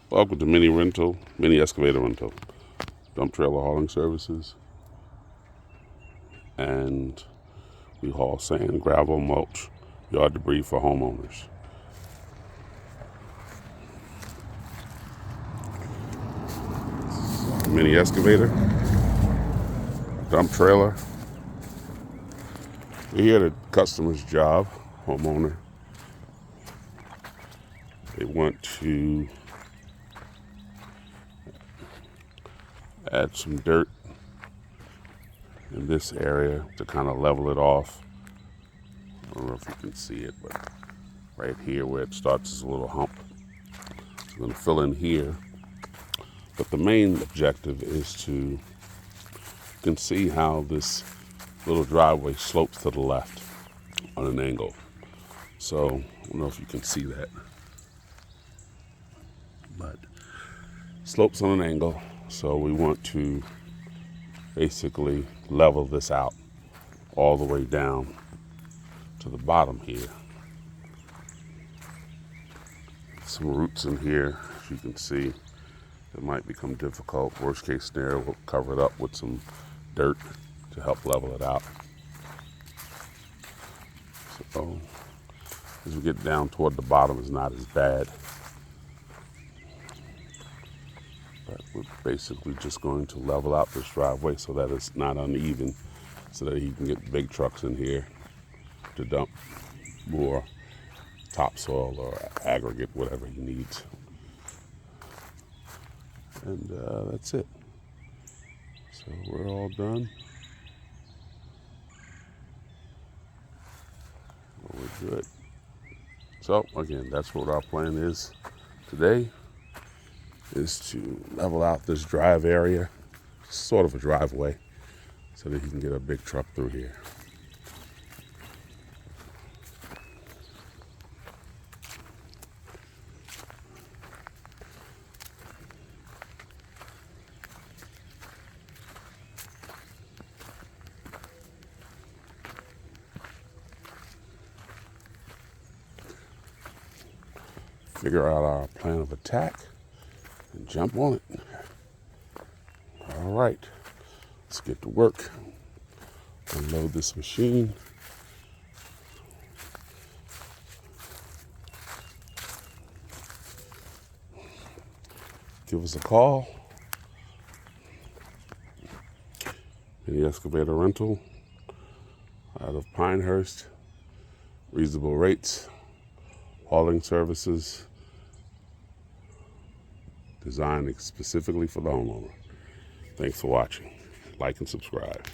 Welcome to mini excavator rental, dump trailer hauling services, and we haul sand, gravel, mulch, yard debris for homeowners. Mini excavator, dump trailer. We're here at a customer's job, homeowner. They want to add some dirt in this area to kind of level it off. I don't know if you can see it, but right here where it starts is a little hump. So I'm going to fill in here. But the main objective is to, you can see how this little driveway slopes to the left on an angle. So I don't know if you can see that, but slopes on an angle. So we want to basically level this out all the way down to the bottom here. Some roots in here, as you can see, it might become difficult. Worst case scenario, we'll cover it up with some dirt to help level it out. So as we get down toward the bottom, it's not as bad. But we're basically just going to level out this driveway so that it's not uneven, so that he can get big trucks in here to dump more topsoil or aggregate, whatever he needs. And that's it. So we're all done. We're good. So again, that's what our plan is today, is to level out this drive area, sort of a driveway, so that he can get a big truck through here. Figure out our plan of attack and jump on it. All right, let's get to work. Unload this machine. Give us a call. Mini excavator rental out of Pinehurst. Reasonable rates, hauling services, designed specifically for the homeowner. Thanks for watching. Like and subscribe.